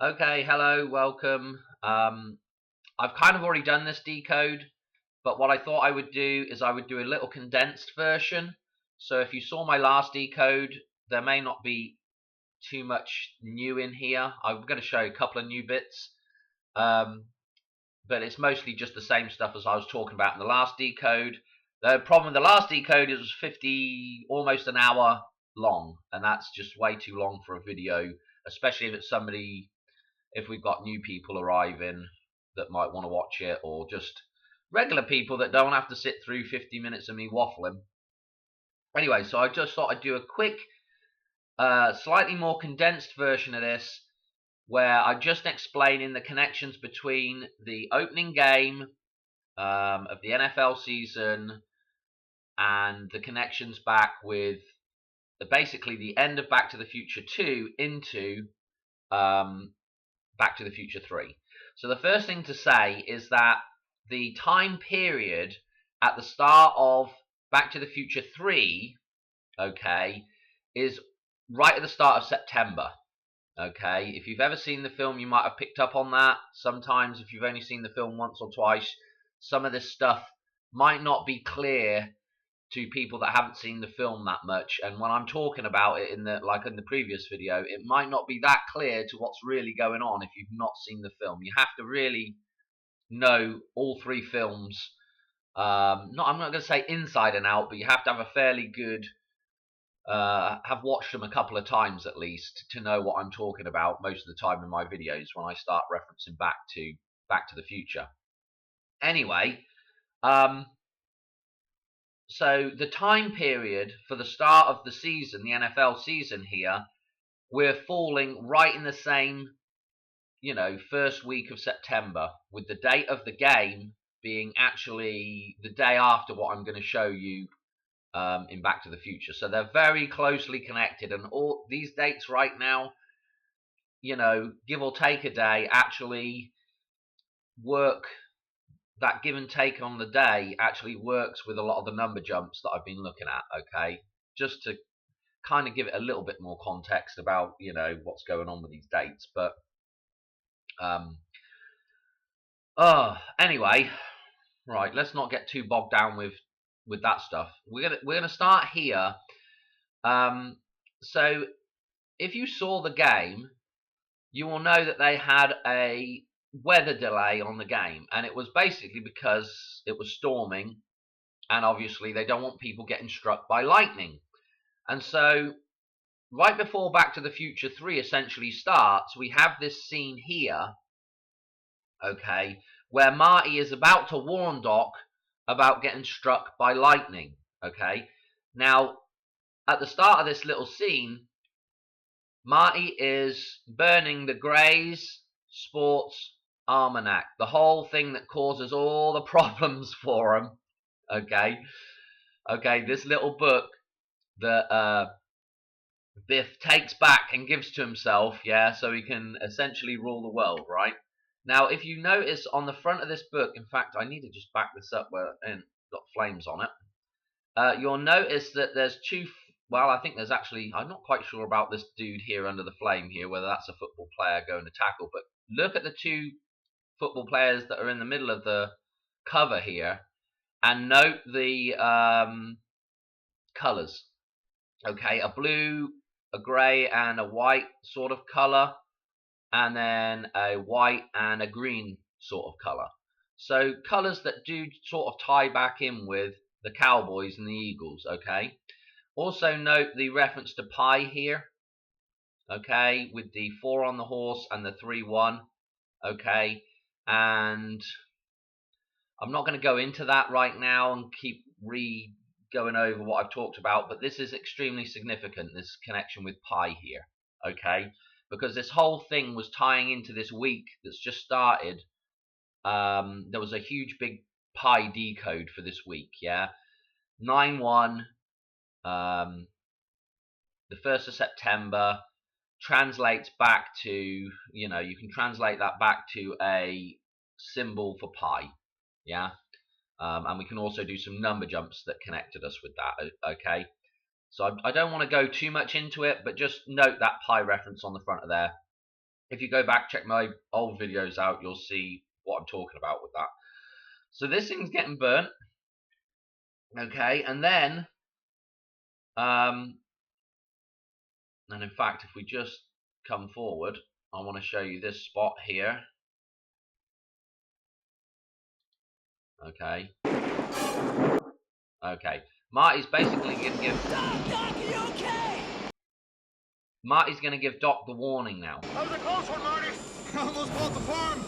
Okay, hello, welcome. I've kind of already done this decode, but what I thought I would do is I would do a little condensed version. So if you saw my last decode, there may not be too much new in here. I'm going to show you a couple of new bits, um, but it's mostly just the same stuff as I was talking about in the last decode. The problem with the last decode is it was 50, almost an hour long, and that's just way too long for a video, especially if it's somebody if we've got new people arriving that might want to watch it, or just regular people that don't have to sit through 50 minutes of me waffling. Anyway, so I just thought I'd do a quick, slightly more condensed version of this where I just explaining the connections between the opening game of the NFL season and the connections back with basically the end of Back to the Future 2 into Back to the Future 3. So the first thing to say is that the time period at the start of Back to the Future 3, okay, is right at the start of September. Okay, if you've ever seen the film, you might have picked up on that. Sometimes, if you've only seen the film once or twice, some of this stuff might not be clear to people that haven't seen the film that much, and when I'm talking about it in the previous video, it might not be that clear to what's really going on if you've not seen the film. You have to really know all three films. I'm not going to say inside and out, but you have to have a fairly good have watched them a couple of times at least to know what I'm talking about most of the time in my videos when I start referencing Back to the Future. Anyway, so the time period for the start of the season, the NFL season here, we're falling right in the same, first week of September, with the date of the game being actually the day after what I'm going to show you in Back to the Future. So they're very closely connected, and all these dates right now, give or take a day, actually work. That give and take on the day actually works with a lot of the number jumps that I've been looking at. Okay, just to kind of give it a little bit more context about what's going on with these dates. But anyway, right, let's not get too bogged down with that stuff. We're gonna start here. So if you saw the game, you will know that they had a weather delay on the game, and it was basically because it was storming, and obviously they don't want people getting struck by lightning. And so right before Back to the Future 3 essentially starts, we have this scene here, okay, where Marty is about to warn Doc about getting struck by lightning, okay? Now, at the start of this little scene, Marty is burning the Gray's Sports Almanac, the whole thing that causes all the problems for him, okay? Okay, this little book that Biff takes back and gives to himself, yeah, so he can essentially rule the world, right? Now, if you notice on the front of this book, in fact, I need to just back this up where it's got flames on it. You'll notice that there's two. Well, I think there's actually. I'm not quite sure about this dude here under the flame here, whether that's a football player going to tackle. But look at the two football players that are in the middle of the cover here, and note the colours. Okay, a blue, a grey, and a white sort of colour, and then a white and a green sort of colour. So colours that do sort of tie back in with the Cowboys and the Eagles, okay? Also note the reference to pi here, okay, with the 4 on the horse and the 3-1, okay? And I'm not going to go into that right now and keep going over what I've talked about, but this is extremely significant, this connection with pi here, okay? Because this whole thing was tying into this week that's just started. There was a huge big pi decode for this week, yeah? 9-1, the 1st of September translates back to, you can translate that back to a symbol for pi, yeah? And we can also do some number jumps that connected us with that, okay? So I don't want to go too much into it, but just note that pi reference on the front of there. If you go back, check my old videos out, you'll see what I'm talking about with that. So this thing's getting burnt. Okay, and then, and in fact, if we just come forward, I want to show you this spot here. Okay. Okay. Marty's basically going to give... Doc, are you okay? Marty's going to give Doc the warning now. That was a close one, Marty. I almost bought the farm.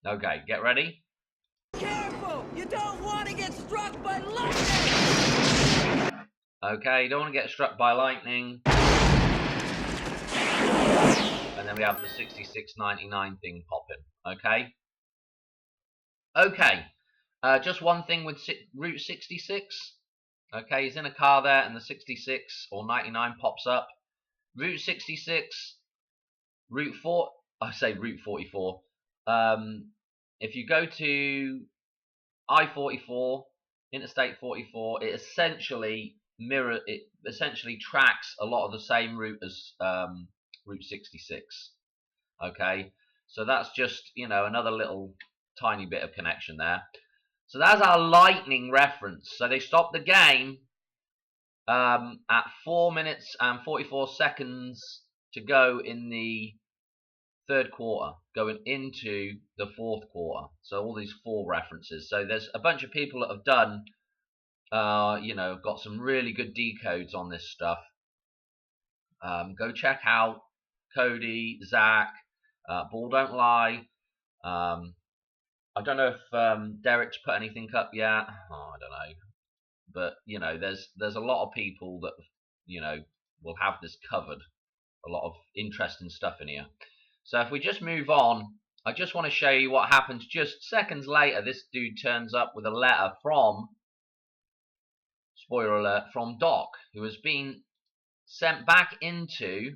Okay, get ready. Careful! You don't want to get struck by lightning! Okay, you don't want to get struck by lightning. And then we have the 6699 thing popping. Okay? Okay. Just one thing with Route 66. Okay, he's in a car there and the 66 or 99 pops up. Route 66, Route 4, I say Route 44. If you go to I-44, Interstate 44, it essentially tracks a lot of the same route as Route 66. Okay, so that's just, you know, another little tiny bit of connection there. So that's our lightning reference. So they stopped the game at 4 minutes and 44 seconds to go in the third quarter, going into the fourth quarter. So all these 4 references. So there's a bunch of people that have done, you know, got some really good decodes on this stuff. Go check out Cody, Zach, Ball Don't Lie. I don't know if Derek's put anything up yet. Oh, I don't know. But, you know, there's a lot of people that, you know, will have this covered. A lot of interesting stuff in here. So if we just move on, I just want to show you what happens just seconds later. This dude turns up with a letter from, spoiler alert, from Doc, who has been sent back into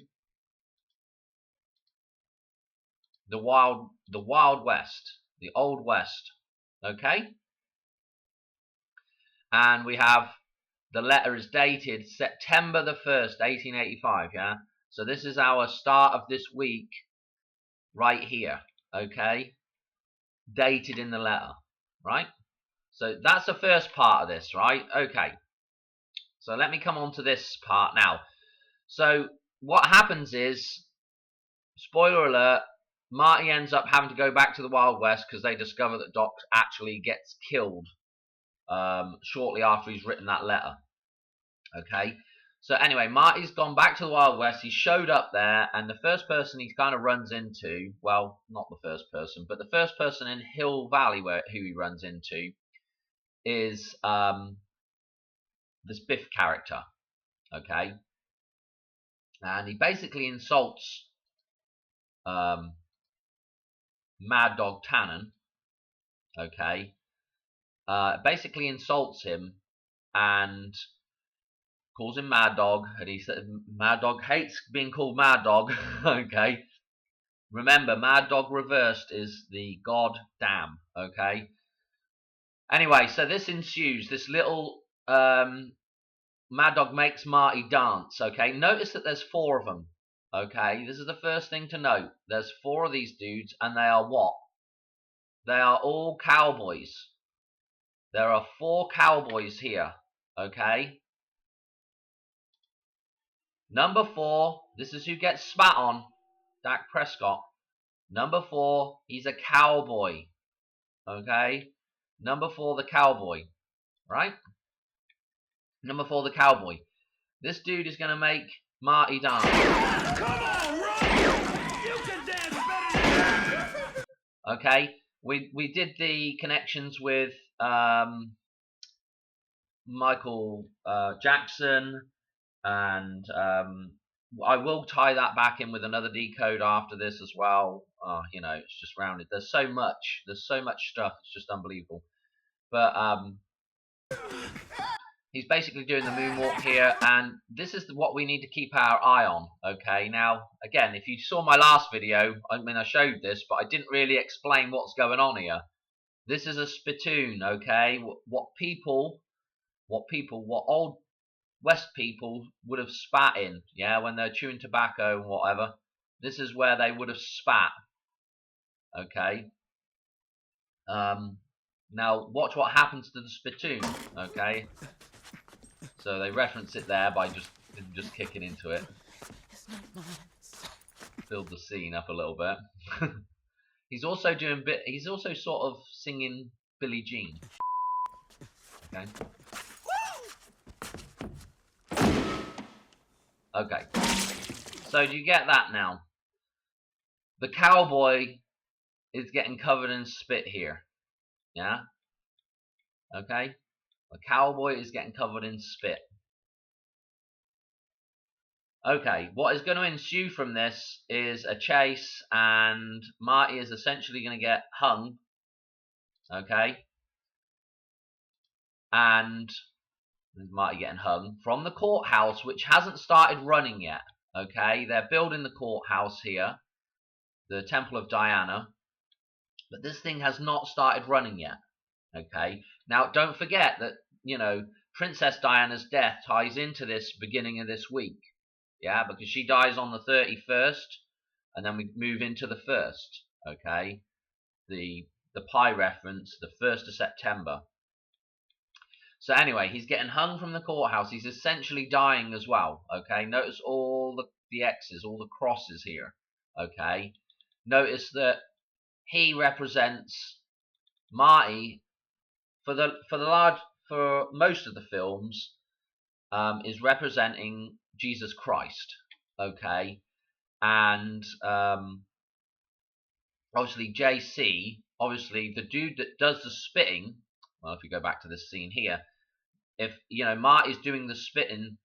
the Wild West, the Old West. Okay? And we have, the letter is dated September the 1st, 1885, yeah? So this is our start of this week right here, okay? Dated in the letter, right? So that's the first part of this, right? Okay. So let me come on to this part now. So what happens is, spoiler alert, Marty ends up having to go back to the Wild West because they discover that Doc actually gets killed shortly after he's written that letter. Okay, so anyway, Marty's gone back to the Wild West. He showed up there, and the first person he kind of runs into, well, not the first person, but the first person in Hill Valley who he runs into is this Biff character. Okay, and he basically insults Mad Dog Tannen. Okay, basically insults him and calls him Mad Dog, and he said Mad Dog hates being called Mad Dog. Okay, remember, Mad Dog reversed is the God damn. Okay, anyway, so this ensues. This little Mad Dog makes Marty dance. Okay, notice that there's 4 of them. Okay, this is the first thing to note. There's 4 of these dudes, and they are what? They are all cowboys. There are 4 cowboys here. Okay. Number 4, this is who gets spat on, Dak Prescott. Number 4, he's a cowboy. Okay? Number 4, the cowboy. Right? Number 4, the cowboy. This dude is going to make Marty dance. Come on, Ron! You can dance better than that! Okay? We did the connections with Michael Jackson, and I will tie that back in with another decode after this as well. You know, it's just rounded. There's so much stuff. It's just unbelievable. But he's basically doing the moonwalk here, and this is what we need to keep our eye on. Okay, now again, if you saw my last video, I mean, I showed this, but I didn't really explain what's going on here. This is a spittoon. Okay, what old West people would have spat in, yeah, when they're chewing tobacco and whatever. This is where they would have spat. Okay. Now watch what happens to the spittoon. Okay. So they reference it there by just kicking into it. Build the scene up a little bit. He's also sort of singing Billie Jean. Okay. Okay. So do you get that now? The cowboy is getting covered in spit here. Yeah? Okay? The cowboy is getting covered in spit. Okay, what is going to ensue from this is a chase, and Marty is essentially going to get hung. Okay? And there's Marty getting hung from the courthouse, which hasn't started running yet. Okay? They're building the courthouse here, the Temple of Diana, but this thing has not started running yet. Okay? Now, don't forget that, you know, Princess Diana's death ties into this beginning of this week. Yeah, because she dies on the 31st, and then we move into the 1st. Okay? The pie reference, the 1st of September. So anyway, he's getting hung from the courthouse. He's essentially dying as well. Okay? Notice all the X's, all the crosses here. Okay? Notice that he represents Marty for most of the films, is representing Jesus Christ. Okay? And obviously JC, obviously the dude that does the spitting, well, if you go back to this scene here, if, you know, Marty's doing the spitting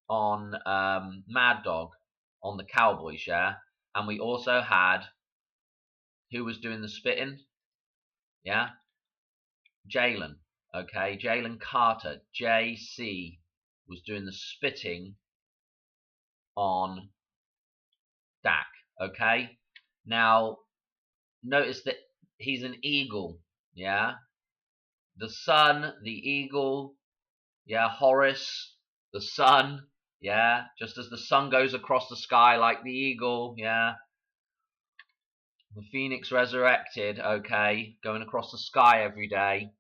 on Mad Dog, on the Cowboys, yeah, and we also had, who was doing the spitting? Yeah? Jalen. Okay? Jalen Carter, JC, was doing the spitting on Dak. Okay? Now, notice that he's an eagle. Yeah? The sun, the eagle, yeah, Horus, the sun, yeah, just as the sun goes across the sky like the eagle, yeah. The phoenix resurrected, okay, going across the sky every day.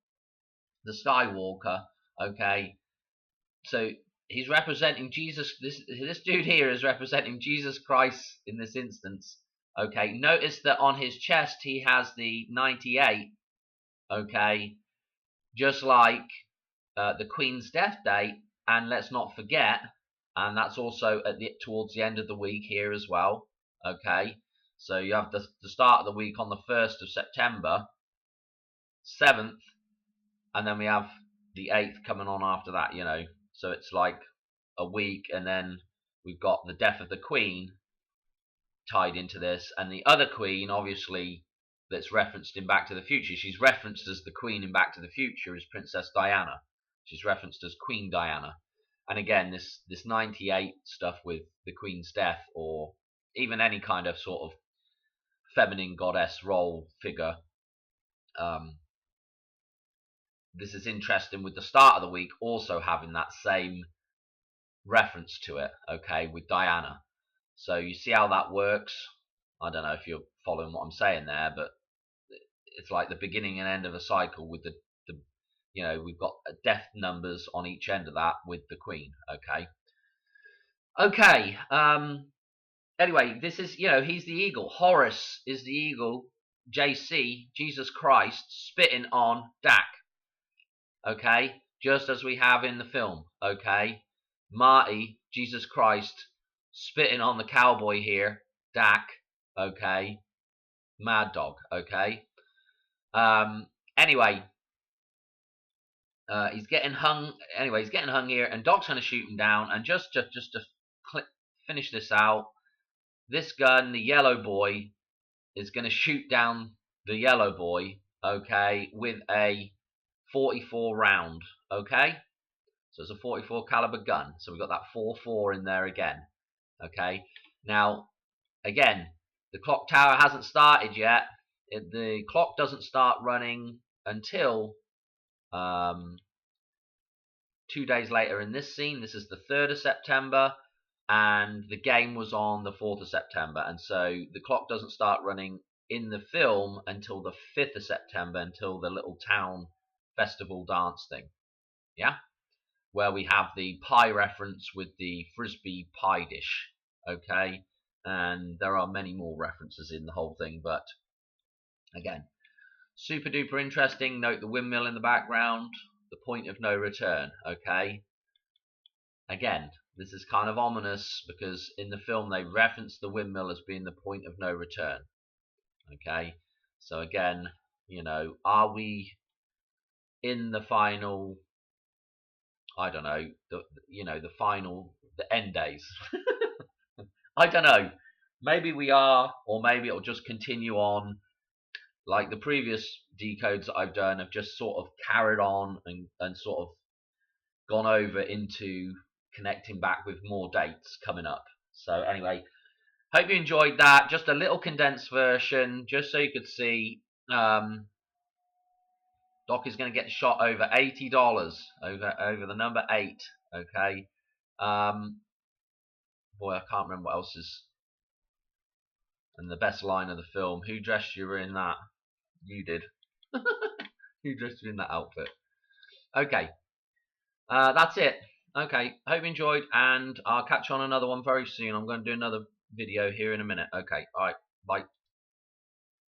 The Skywalker, okay. So he's representing Jesus. This dude here is representing Jesus Christ in this instance. Okay, notice that on his chest he has the 98. Okay, just like the Queen's death date, and let's not forget, and that's also towards the end of the week here as well. Okay, so you have the start of the week on the 1st of September, 7th, and then we have the 8th coming on after that, you know. So it's like a week, and then we've got the death of the Queen tied into this, and the other Queen, obviously, that's referenced in Back to the Future. She's referenced as the Queen in Back to the Future is Princess Diana. She's referenced as Queen Diana. And again, this 98 stuff with the Queen's death, or even any kind of sort of feminine goddess role figure, this is interesting with the start of the week also having that same reference to it, okay, with Diana. So you see how that works. I don't know if you're following what I'm saying there, but it's like the beginning and end of a cycle with the you know, we've got death numbers on each end of that with the Queen. Okay. Anyway, this is, you know, he's the eagle. Horus is the eagle. JC, Jesus Christ, spitting on Dak. Okay, just as we have in the film. Okay, Marty, Jesus Christ, spitting on the cowboy here, Dak. Okay, Mad Dog. Okay. Anyway. He's getting hung. Anyway, he's getting hung here, and Doc's going to shoot him down. And just to finish this out, this gun, the yellow boy, is going to shoot down the yellow boy. Okay, with a 44 round. Okay, so it's a 44 caliber gun. So we've got that 4.4 in there again. Okay, now again, the clock tower hasn't started yet. The clock doesn't start running until 2 days later in this scene. This is the 3rd of September, and the game was on the 4th of September, and so the clock doesn't start running in the film until the 5th of September, until the little town festival dance thing, yeah, where we have the pie reference with the frisbee pie dish, okay, and there are many more references in the whole thing, but again, super duper interesting. Note the windmill in the background, the point of no return, okay. Again, this is kind of ominous because in the film they reference the windmill as being the point of no return, okay. So again, you know, are we in the final, I don't know, the end days? I don't know. Maybe we are, or maybe it'll just continue on like the previous decodes that I've done have just sort of carried on and sort of gone over into connecting back with more dates coming up. So anyway, hope you enjoyed that. Just a little condensed version, just so you could see. Doc is going to get shot over $80 over the number 8. Okay. Boy, I can't remember what else is. And the best line of the film: "Who dressed you in that?" You did. Who dressed you in that outfit? Okay. That's it. Okay. Hope you enjoyed, and I'll catch you on another one very soon. I'm going to do another video here in a minute. Okay. All right. Bye.